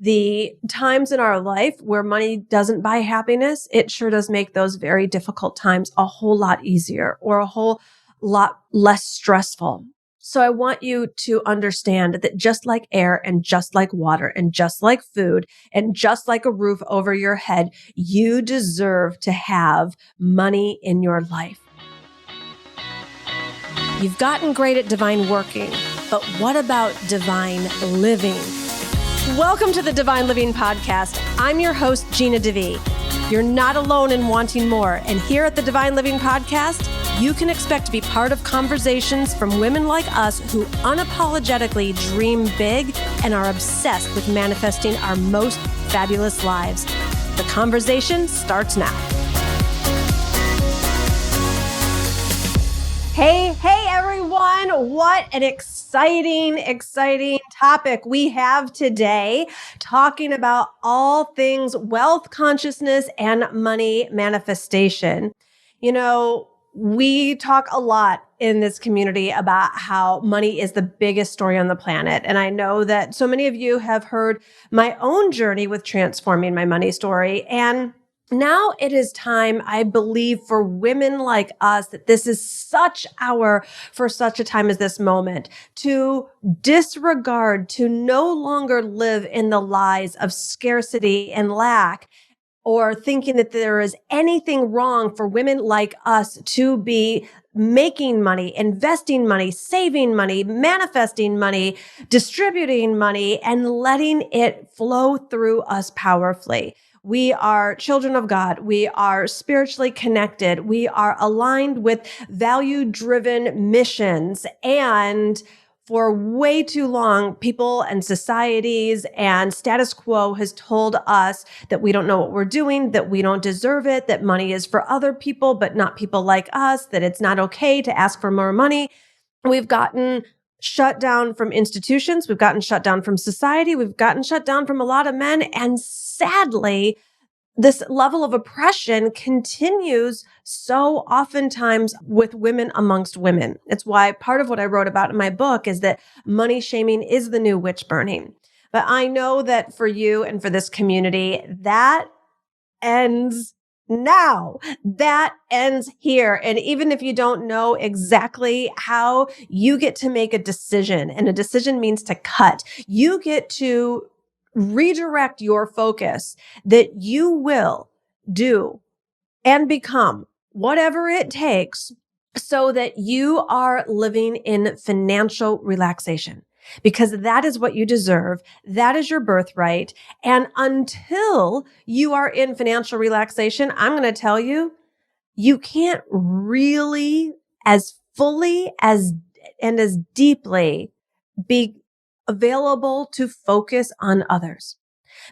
the times in our life where money doesn't buy happiness, it sure does make those very difficult times a whole lot easier or a whole lot less stressful. So I want you to understand that just like air and just like water and just like food and just like a roof over your head, you deserve to have money in your life. You've gotten great at divine working, but what about divine living? Welcome to the Divine Living Podcast. I'm your host, Gina DeVee. You're not alone in wanting more. And here at the Divine Living Podcast, you can expect to be part of conversations from women like us who unapologetically dream big and are obsessed with manifesting our most fabulous lives. The conversation starts now. Hey everyone. What an exciting topic we have today, talking about all things wealth consciousness and money manifestation. You know, we talk a lot in this community about how money is the biggest story on the planet. And I know that so many of you have heard my own journey with transforming my money story. And now it is time, I believe, for women like us, that this is such a time as this moment, to disregard, to no longer live in the lies of scarcity and lack, or thinking that there is anything wrong for women like us to be making money, investing money, saving money, manifesting money, distributing money, and letting it flow through us powerfully. We are children of God. We are spiritually connected. We are aligned with value-driven missions. And for way too long, people and societies and status quo has told us that we don't know what we're doing, that we don't deserve it, that money is for other people, but not people like us, that it's not okay to ask for more money. We've gotten shut down from institutions. We've gotten shut down from society. We've gotten shut down from a lot of men. And sadly, this level of oppression continues so oftentimes with women amongst women. It's why part of what I wrote about in my book is that money shaming is the new witch burning. But I know that for you and for this community, that ends now. That ends here. And even if you don't know exactly how, you get to make a decision. And a decision means to cut. You get to redirect your focus that you will do and become whatever it takes so that you are living in financial relaxation. Because that is what you deserve. That is your birthright. And until you are in financial relaxation, I'm going to tell you, you can't really as fully as deeply be available to focus on others.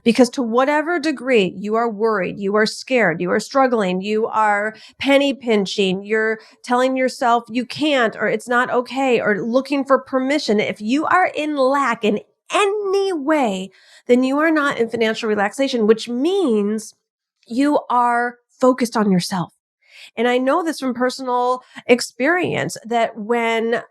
Because to whatever degree you are worried, you are scared, you are struggling, you are penny pinching, you're telling yourself you can't, or it's not okay, or looking for permission, if you are in lack in any way, then you are not in financial relaxation, which means you are focused on yourself. And I know this from personal experience that when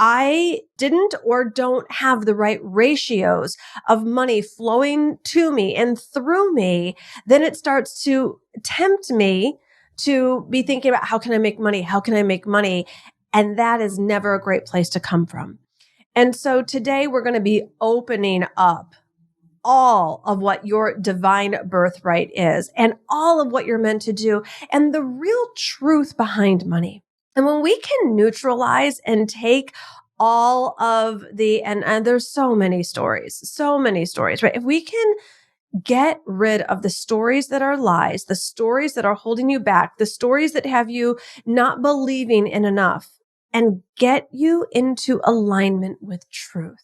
I didn't or don't have the right ratios of money flowing to me and through me, then it starts to tempt me to be thinking about how can I make money? How can I make money? And that is never a great place to come from. And so today we're going to be opening up all of what your divine birthright is and all of what you're meant to do and the real truth behind money. And when we can neutralize and take all of the, and there's so many stories, right? If we can get rid of the stories that are lies, the stories that are holding you back, the stories that have you not believing in enough, and get you into alignment with truth.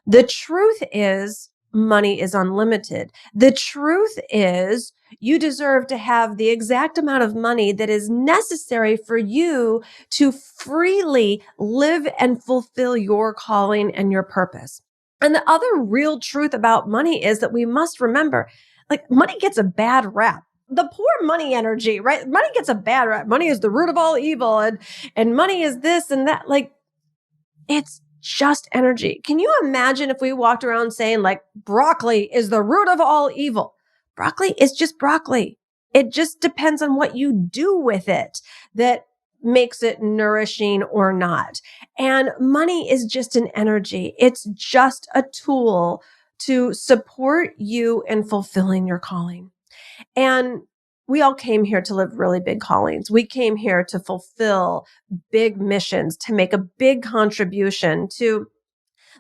The truth is money is unlimited. The truth is you deserve to have the exact amount of money that is necessary for you to freely live and fulfill your calling and your purpose. And the other real truth about money is that we must remember, like, money gets a bad rap. The poor money energy, right? Money gets a bad rap. Money is the root of all evil, and money is this and that. Like, it's just energy. Can you imagine if we walked around saying like broccoli is the root of all evil? Broccoli is just broccoli. It just depends on what you do with it that makes it nourishing or not. And money is just an energy. It's just a tool to support you in fulfilling your calling. And we all came here to live really big callings. We came here to fulfill big missions, to make a big contribution, to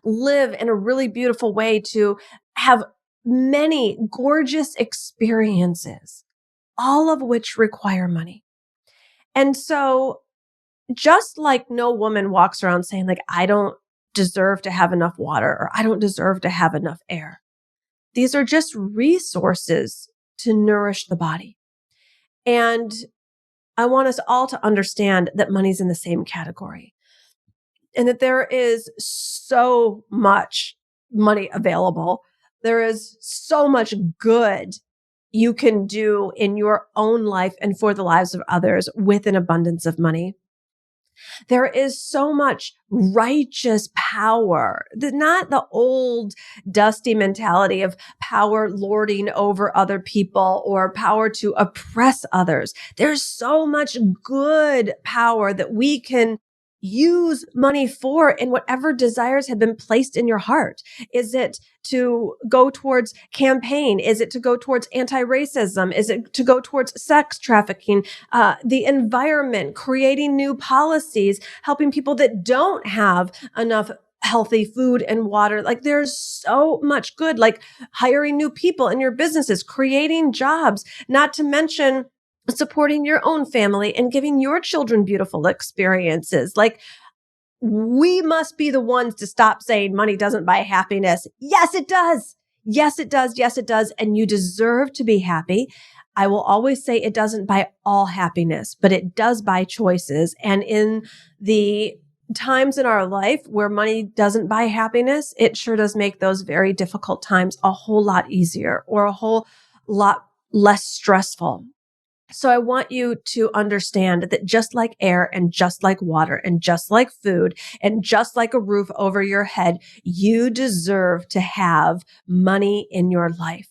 live in a really beautiful way, to have many gorgeous experiences, all of which require money. And so just like no woman walks around saying like, I don't deserve to have enough water or I don't deserve to have enough air. These are just resources to nourish the body. And I want us all to understand that money's in the same category and that there is so much money available. There is so much good you can do in your own life and for the lives of others with an abundance of money. There is so much righteous power, not the old dusty mentality of power lording over other people or power to oppress others. There's so much good power that we can use money for in whatever desires have been placed in your heart. Is it to go towards campaign? Is it to go towards anti-racism? Is it to go towards sex trafficking? The environment, creating new policies, helping people that don't have enough healthy food and water. Like there's so much good, like hiring new people in your businesses, creating jobs, not to mention supporting your own family and giving your children beautiful experiences. Like we must be the ones to stop saying money doesn't buy happiness. Yes, it does. Yes, it does. Yes, it does. And you deserve to be happy. I will always say it doesn't buy all happiness, but it does buy choices. And in the times in our life where money doesn't buy happiness, it sure does make those very difficult times a whole lot easier or a whole lot less stressful. So I want you to understand that just like air and just like water and just like food and just like a roof over your head, you deserve to have money in your life.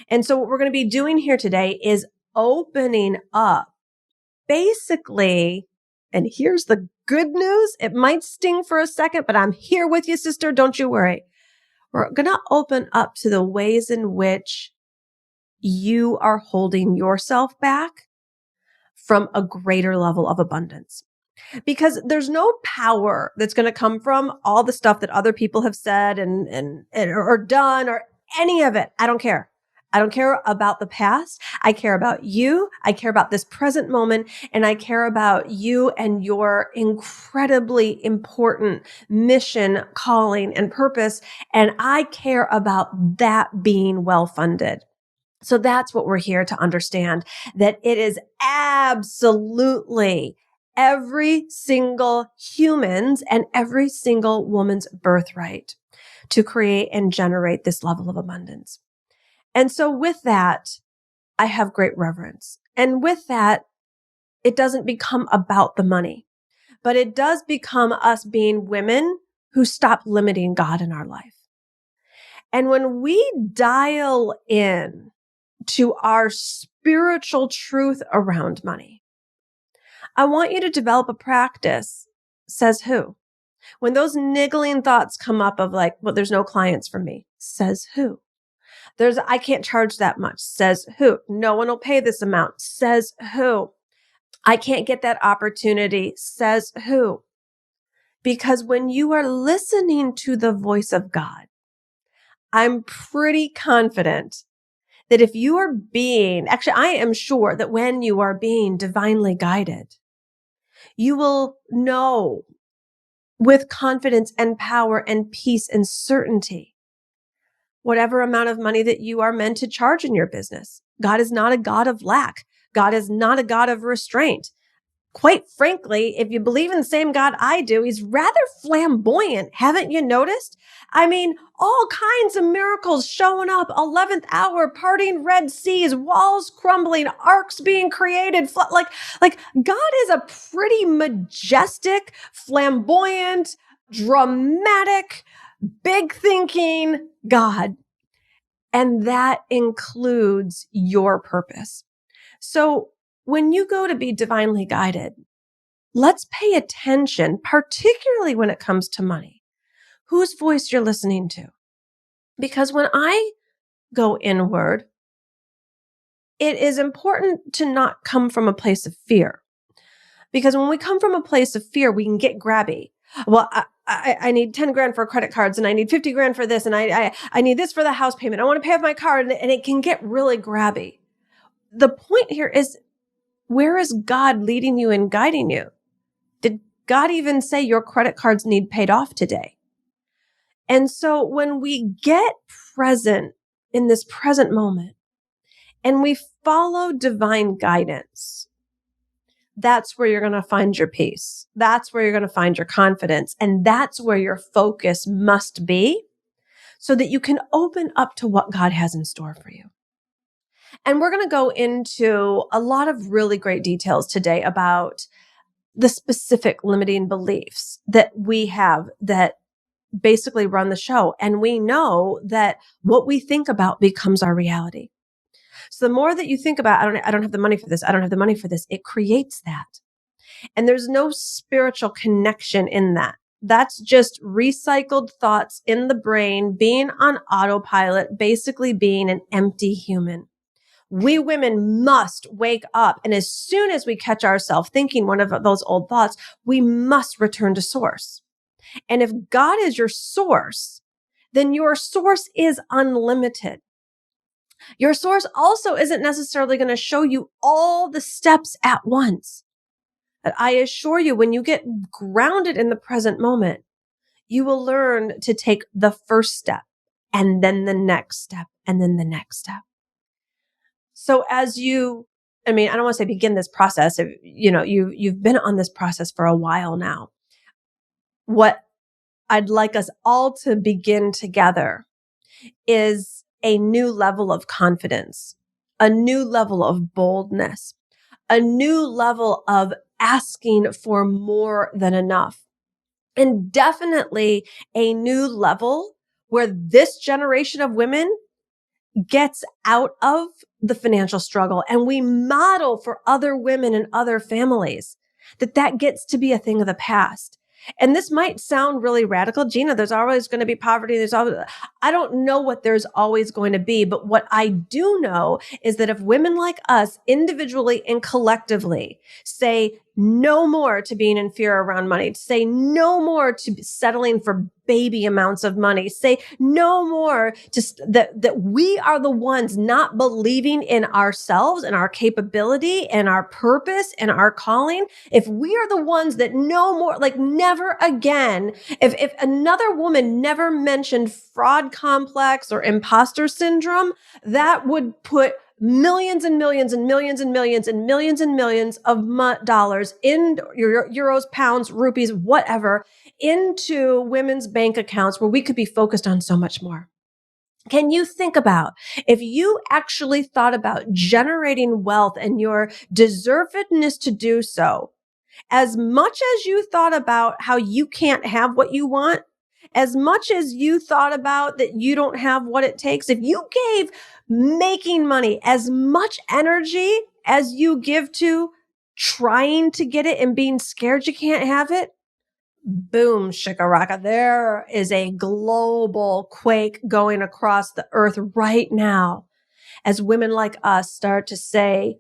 And so what we're going to be doing here today is opening up basically, and here's the good news. It might sting for a second, but I'm here with you, sister. Don't you worry. We're going to open up to the ways in which you are holding yourself back from a greater level of abundance. Because there's no power that's going to come from all the stuff that other people have said and or done or any of it. I don't care. I don't care about the past. I care about you. I care about this present moment. And I care about you and your incredibly important mission, calling, and purpose. And I care about that being well-funded. So that's what we're here to understand, that it is absolutely every single human's and every single woman's birthright to create and generate this level of abundance. And so with that, I have great reverence. And with that, it doesn't become about the money, but it does become us being women who stop limiting God in our life. And when we dial in to our spiritual truth around money, I want you to develop a practice. Says who? When those niggling thoughts come up of like, well, there's no clients for me. Says who? I can't charge that much. Says who? No one will pay this amount. Says who? I can't get that opportunity. Says who? Because when you are listening to the voice of God, I'm pretty confident that if you are I am sure that when you are being divinely guided, you will know with confidence and power and peace and certainty whatever amount of money that you are meant to charge in your business. God is not a God of lack. God is not a God of restraint. Quite frankly, if you believe in the same God I do, he's rather flamboyant. Haven't you noticed? I mean, all kinds of miracles showing up, 11th hour, parting Red Seas, walls crumbling, arcs being created. Like God is a pretty majestic, flamboyant, dramatic, big thinking God. And that includes your purpose. So when you go to be divinely guided, let's pay attention, particularly when it comes to money, whose voice you're listening to. Because when I go inward, it is important to not come from a place of fear. Because when we come from a place of fear, we can get grabby. Well, I need 10 grand for credit cards and I need 50 grand for this. And I need this for the house payment. I want to pay off my car. And it can get really grabby. The point here is, where is God leading you and guiding you? Did God even say your credit cards need paid off today? And so when we get present in this present moment and we follow divine guidance, that's where you're going to find your peace. That's where you're going to find your confidence. And that's where your focus must be so that you can open up to what God has in store for you. And we're going to go into a lot of really great details today about the specific limiting beliefs that we have that basically run the show. And we know that what we think about becomes our reality. So the more that you think about, I don't have the money for this, I don't have the money for this, it creates that. And there's no spiritual connection in that. That's just recycled thoughts in the brain, being on autopilot, basically being an empty human. We women must wake up. And as soon as we catch ourselves thinking one of those old thoughts, we must return to source. And if God is your source, then your source is unlimited. Your source also isn't necessarily going to show you all the steps at once. But I assure you, when you get grounded in the present moment, you will learn to take the first step and then the next step and then the next step. So as you, I don't want to say begin this process. You've been on this process for a while now. What I'd like us all to begin together is a new level of confidence, a new level of boldness, a new level of asking for more than enough, and definitely a new level where this generation of women gets out of the financial struggle and we model for other women and other families that gets to be a thing of the past. And this might sound really radical. Gina, there's always going to be poverty. I don't know what there's always going to be, but what I do know is that if women like us individually and collectively say no more to being in fear around money, say no more to settling for baby amounts of money, say no more to that we are the ones not believing in ourselves and our capability and our purpose and our calling. If we are the ones that no more, like never again, if another woman never mentioned fraud complex or imposter syndrome, that would put millions and millions and millions and millions and millions and millions of dollars in euros, pounds, rupees, whatever, into women's bank accounts where we could be focused on so much more. Can you think about if you actually thought about generating wealth and your deservedness to do so, as much as you thought about how you can't have what you want, as much as you thought about that you don't have what it takes, if you gave making money as much energy as you give to trying to get it and being scared you can't have it, boom, shakaraka, there is a global quake going across the earth right now as women like us start to say,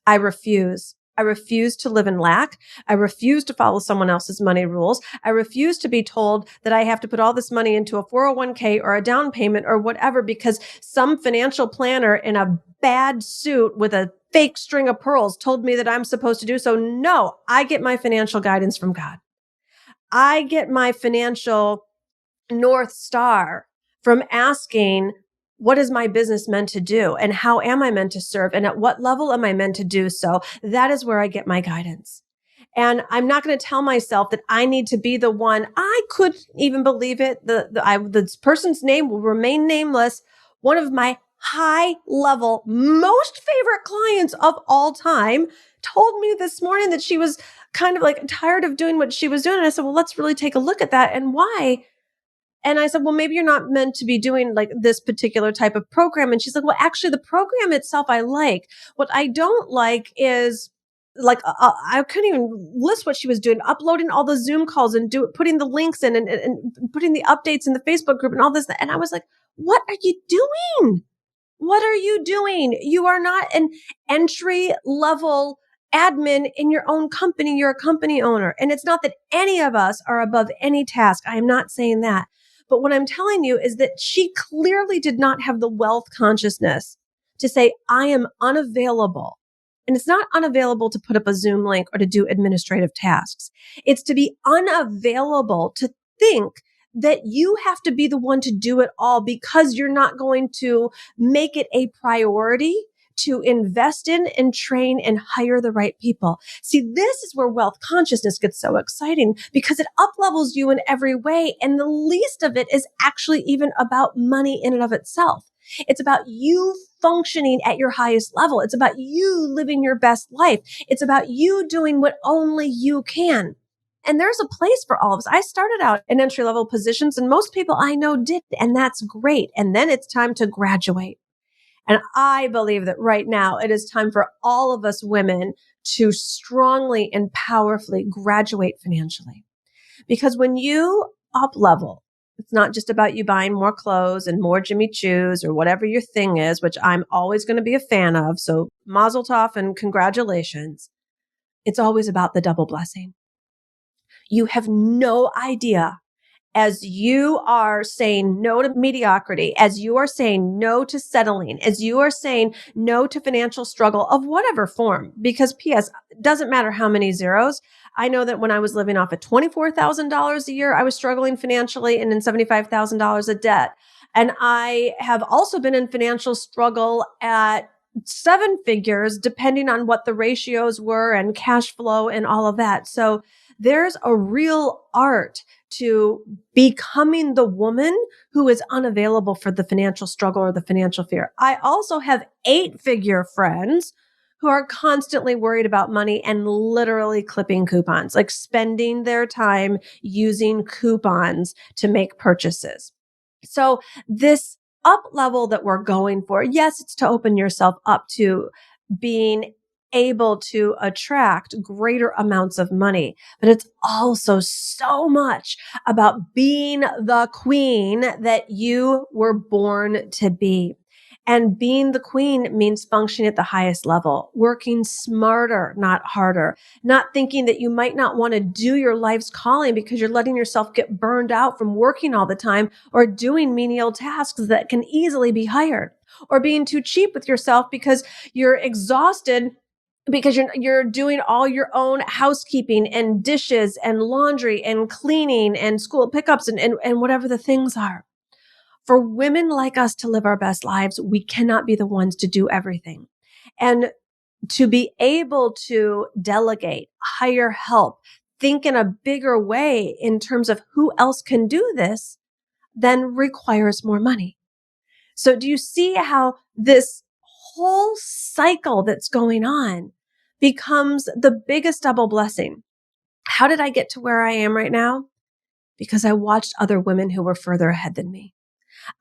I refuse. I refuse to live in lack. I refuse to follow someone else's money rules. I refuse to be told that I have to put all this money into a 401k or a down payment or whatever because some financial planner in a bad suit with a fake string of pearls told me that I'm supposed to do so. No, I get my financial guidance from God. I get my financial North Star from asking, what is my business meant to do? And how am I meant to serve? And at what level am I meant to do so? That is where I get my guidance. And I'm not going to tell myself that I need to be the one. I couldn't even believe it. This person's name will remain nameless. One of my high level, most favorite clients of all time told me this morning that she was kind of like tired of doing what she was doing. And I said, well, let's really take a look at that and why. And I said, well, maybe you're not meant to be doing like this particular type of program. And she's like, well, actually, the program itself I like. What I don't like is like, I couldn't even list what she was doing, uploading all the Zoom calls and putting the links in and putting the updates in the Facebook group and all this. And I was like, what are you doing? What are you doing? You are not an entry level admin in your own company. You're a company owner. And it's not that any of us are above any task. I am not saying that. But what I'm telling you is that she clearly did not have the wealth consciousness to say, I am unavailable. And it's not unavailable to put up a Zoom link or to do administrative tasks. It's to be unavailable to think that you have to be the one to do it all because you're not going to make it a priority to invest in and train and hire the right people. See, this is where wealth consciousness gets so exciting because it uplevels you in every way. And the least of it is actually even about money in and of itself. It's about you functioning at your highest level. It's about you living your best life. It's about you doing what only you can. And there's a place for all of us. I started out in entry level positions and most people I know did, and that's great. And then it's time to graduate. And I believe that right now it is time for all of us women to strongly and powerfully graduate financially. Because when you up level, it's not just about you buying more clothes and more Jimmy Choos or whatever your thing is, which I'm always going to be a fan of. So mazel tov and congratulations. It's always about the double blessing. You have no idea, as you are saying no to mediocrity, as you are saying no to settling, as you are saying no to financial struggle of whatever form, because P.S., it doesn't matter how many zeros. I know that when I was living off of $24,000 a year, I was struggling financially and in $75,000 of debt. And I have also been in financial struggle at seven figures, depending on what the ratios were and cash flow and all of that. So there's a real art to becoming the woman who is unavailable for the financial struggle or the financial fear. I also have 8-figure friends who are constantly worried about money and literally clipping coupons, like spending their time using coupons to make purchases. So this up level that we're going for, yes, it's to open yourself up to being able to attract greater amounts of money, but it's also so much about being the queen that you were born to be. And being the queen means functioning at the highest level, working smarter, not harder, not thinking that you might not want to do your life's calling because you're letting yourself get burned out from working all the time or doing menial tasks that can easily be hired, or being too cheap with yourself because you're exhausted because you're doing all your own housekeeping and dishes and laundry and cleaning and school pickups and whatever the things are. For women like us to live our best lives, we cannot be the ones to do everything. And to be able to delegate, hire help, think in a bigger way in terms of who else can do this, then requires more money. So do you see how this whole cycle that's going on becomes the biggest double blessing? How did I get to where I am right now? Because I watched other women who were further ahead than me.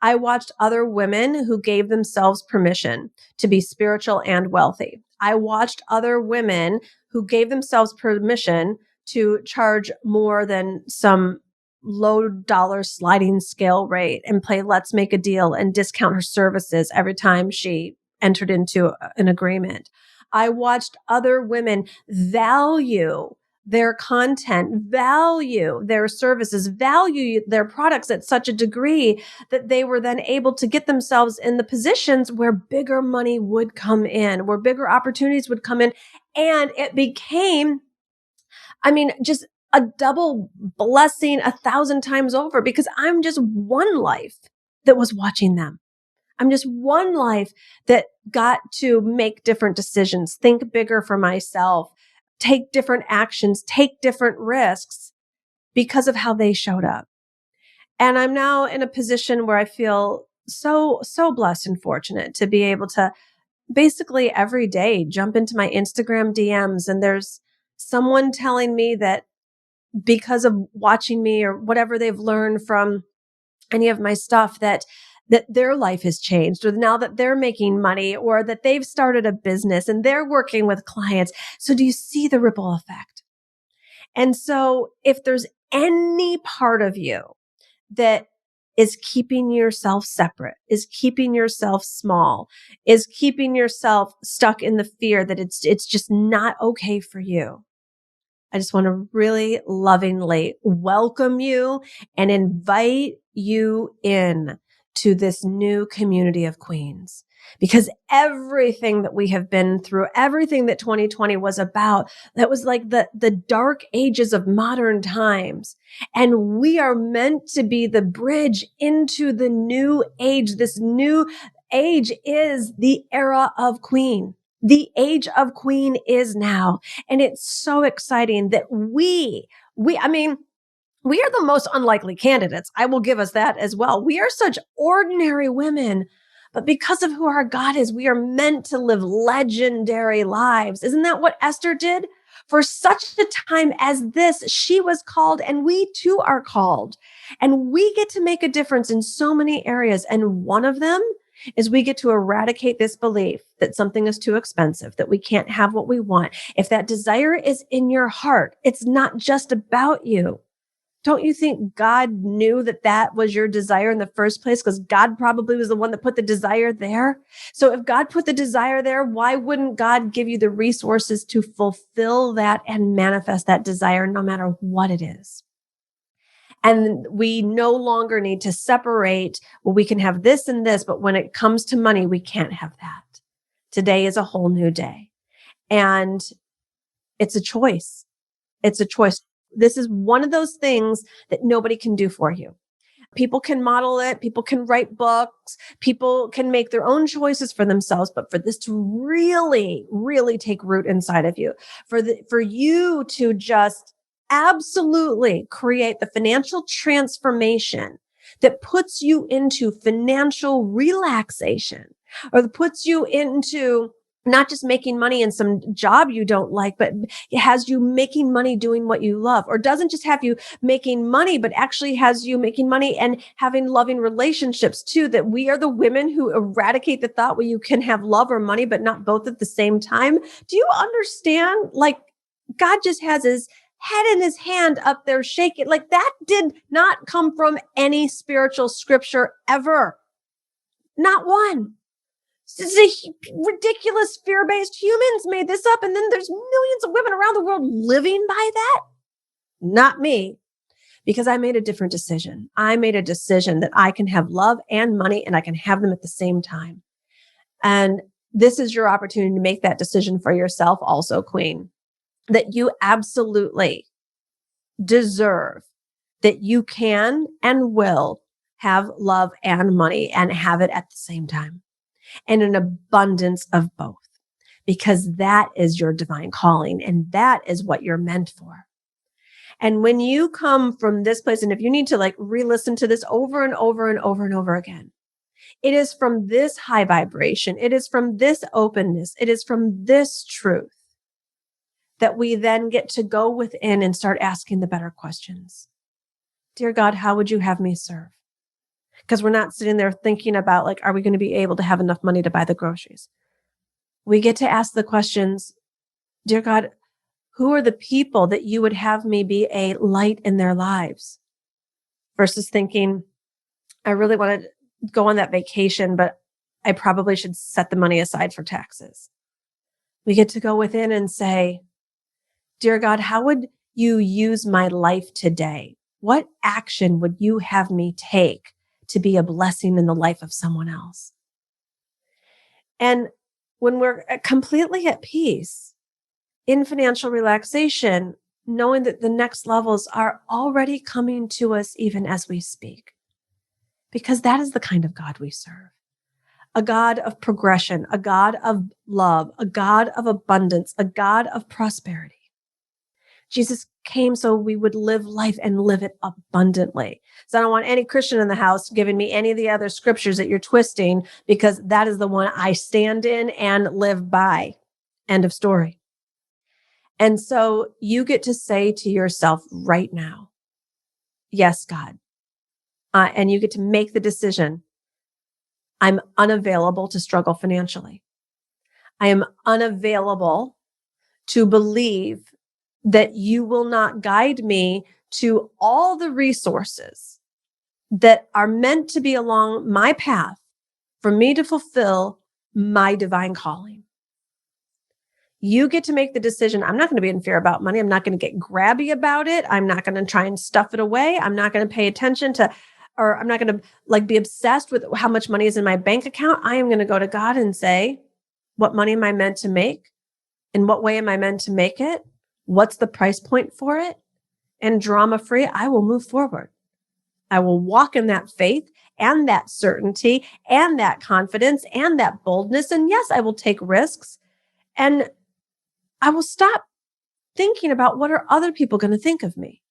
I watched other women who gave themselves permission to be spiritual and wealthy. I watched other women who gave themselves permission to charge more than some low dollar sliding scale rate and play let's make a deal and discount her services every time she entered into an agreement. I watched other women value their content, value their services, value their products at such a degree that they were then able to get themselves in the positions where bigger money would come in, where bigger opportunities would come in. And it became, just a double blessing 1,000 times over because I'm just one life that was watching them. I'm just one life that got to make different decisions, think bigger for myself, take different actions, take different risks because of how they showed up. And I'm now in a position where I feel so blessed and fortunate to be able to basically every day jump into my Instagram DMs and there's someone telling me that because of watching me or whatever they've learned from any of my stuff that their life has changed or now that they're making money or that they've started a business and they're working with clients. So do you see the ripple effect? And so if there's any part of you that is keeping yourself separate, is keeping yourself small, is keeping yourself stuck in the fear that it's just not okay for you, I just want to really lovingly welcome you and invite you in to this new community of queens. Because everything that we have been through, everything that 2020 was about, that was like the dark ages of modern times. And we are meant to be the bridge into the new age. This new age is the era of queen. The age of queen is now. And it's so exciting that I mean, we are the most unlikely candidates. I will give us that as well. We are such ordinary women, but because of who our God is, we are meant to live legendary lives. Isn't that what Esther did? For such a time as this, she was called and we too are called. And we get to make a difference in so many areas. And one of them is we get to eradicate this belief that something is too expensive, that we can't have what we want. If that desire is in your heart, it's not just about you. Don't you think God knew that that was your desire in the first place? Because God probably was the one that put the desire there. So if God put the desire there, why wouldn't God give you the resources to fulfill that and manifest that desire no matter what it is? And we no longer need to separate, well, we can have this and this, but when it comes to money, we can't have that. Today is a whole new day. And it's a choice. It's a choice. This is one of those things that nobody can do for you. People can model it. People can write books. People can make their own choices for themselves. But for this to really, really take root inside of you, for you to just absolutely create the financial transformation that puts you into financial relaxation or that puts you into not just making money in some job you don't like, but it has you making money doing what you love, or doesn't just have you making money, but actually has you making money and having loving relationships too, that we are the women who eradicate the thought where you can have love or money, but not both at the same time. Do you understand? Like God just has his head in his hand up there shaking. Like that did not come from any spiritual scripture ever. Not one. This is a ridiculous fear-based humans made this up. And then there's millions of women around the world living by that. Not me, because I made a different decision. I made a decision that I can have love and money and I can have them at the same time. And this is your opportunity to make that decision for yourself also, queen, that you absolutely deserve, that you can and will have love and money and have it at the same time. And an abundance of both, because that is your divine calling and that is what you're meant for. And when you come from this place, and if you need to like re-listen to this over and over and over and over again, it is from this high vibration. It is from this openness. It is from this truth that we then get to go within and start asking the better questions. Dear God, how would you have me serve? Because we're not sitting there thinking about like, are we going to be able to have enough money to buy the groceries? We get to ask the questions, dear God, who are the people that you would have me be a light in their lives? Versus thinking, I really want to go on that vacation, but I probably should set the money aside for taxes. We get to go within and say, dear God, how would you use my life today? What action would you have me take to be a blessing in the life of someone else? And when we're completely at peace in financial relaxation, knowing that the next levels are already coming to us even as we speak, because that is the kind of God we serve. A God of progression, a God of love, a God of abundance, a God of prosperity. Jesus came so we would live life and live it abundantly. So I don't want any Christian in the house giving me any of the other scriptures that you're twisting, because that is the one I stand in and live by. End of story. And so you get to say to yourself right now, yes, God. And you get to make the decision. I'm unavailable to struggle financially. I am unavailable to believe that you will not guide me to all the resources that are meant to be along my path for me to fulfill my divine calling. You get to make the decision. I'm not going to be in fear about money. I'm not going to get grabby about it. I'm not going to try and stuff it away. I'm not going to pay attention to, or I'm not going to be obsessed with how much money is in my bank account. I am going to go to God and say, what money am I meant to make? In what way am I meant to make it? What's the price point for it? And drama free, I will move forward. I will walk in that faith and that certainty and that confidence and that boldness. And yes, I will take risks, and I will stop thinking about what are other people going to think of me.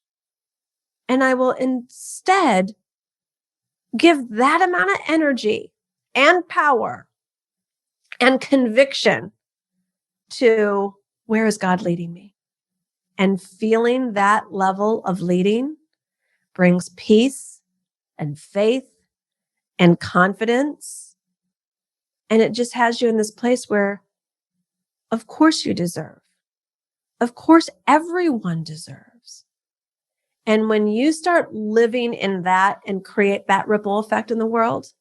And I will instead give that amount of energy and power and conviction to where is God leading me? And feeling that level of leading brings peace and faith and confidence. And it just has you in this place where, of course, you deserve. Of course, everyone deserves. And when you start living in that and create that ripple effect in the world,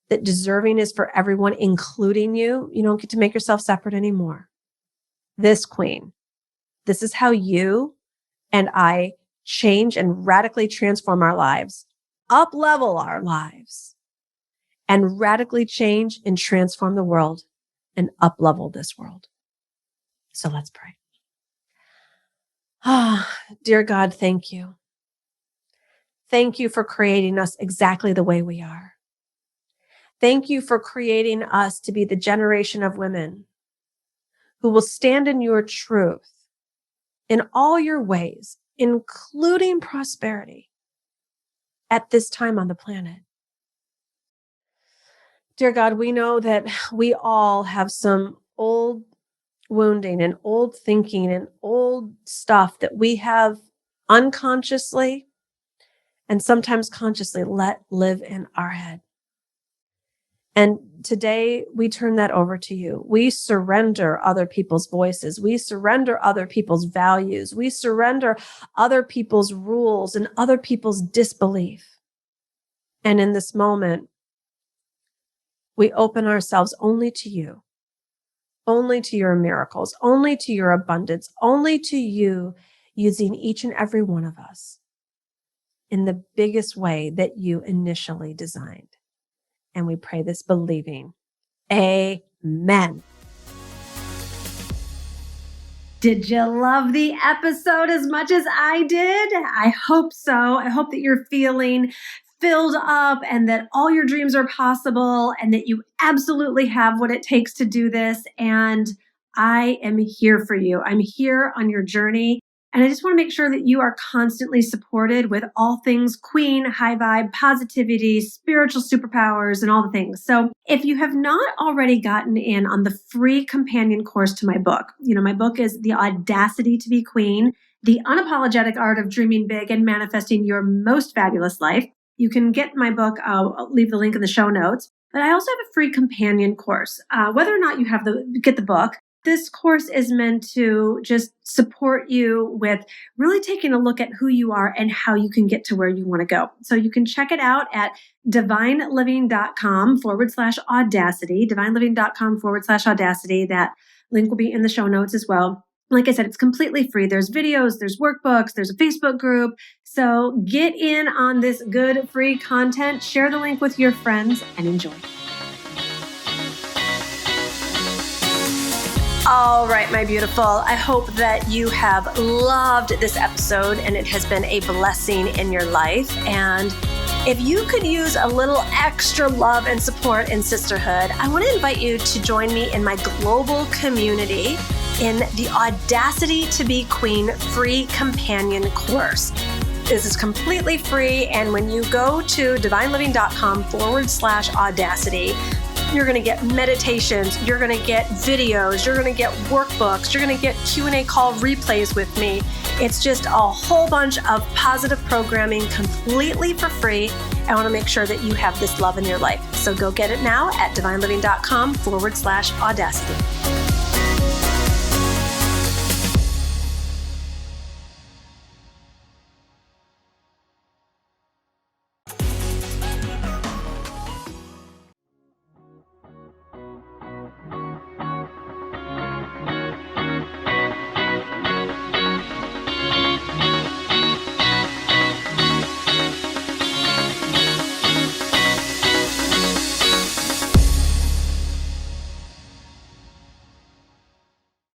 that deserving is for everyone, including you, you don't get to make yourself separate anymore. This queen, this is how you and I change and radically transform our lives, up-level our lives, and radically change and transform the world and up-level this world. So let's pray. Dear God, thank you. Thank you for creating us exactly the way we are. Thank you for creating us to be the generation of women who will stand in your truth in all your ways, including prosperity at this time on the planet. Dear God, we know that we all have some old wounding and old thinking and old stuff that we have unconsciously and sometimes consciously let live in our head. And today we turn that over to you. We surrender other people's voices. We surrender other people's values. We surrender other people's rules and other people's disbelief. And in this moment, we open ourselves only to you, only to your miracles, only to your abundance, only to you using each and every one of us in the biggest way that you initially designed. And we pray this believing. Amen. Did you love the episode as much as I did? I hope so. I hope that you're feeling filled up and that all your dreams are possible and that you absolutely have what it takes to do this. And I am here for you. I'm here on your journey. And I just want to make sure that you are constantly supported with all things queen, high vibe, positivity, spiritual superpowers, and all the things. So if you have not already gotten in on the free companion course to my book, my book is The Audacity to Be Queen, The Unapologetic Art of Dreaming Big and Manifesting Your Most Fabulous Life. You can get my book. I'll leave the link in the show notes. But I also have a free companion course. Whether or not you get the book, this course is meant to just support you with really taking a look at who you are and how you can get to where you want to go. So you can check it out at divineliving.com/audacity, divineliving.com/audacity. That link will be in the show notes as well. Like I said, it's completely free. There's videos, there's workbooks, there's a Facebook group. So get in on this good free content, share the link with your friends, and enjoy. All right, my beautiful. I hope that you have loved this episode and it has been a blessing in your life. And if you could use a little extra love and support in sisterhood, I want to invite you to join me in my global community in the Audacity to Be Queen free companion course. This is completely free, and when you go to divineliving.com/audacity, you're going to get meditations, you're going to get videos, you're going to get workbooks, you're going to get Q&A call replays with me. It's just a whole bunch of positive programming completely for free. I want to make sure that you have this love in your life. So go get it now at divineliving.com/audacity.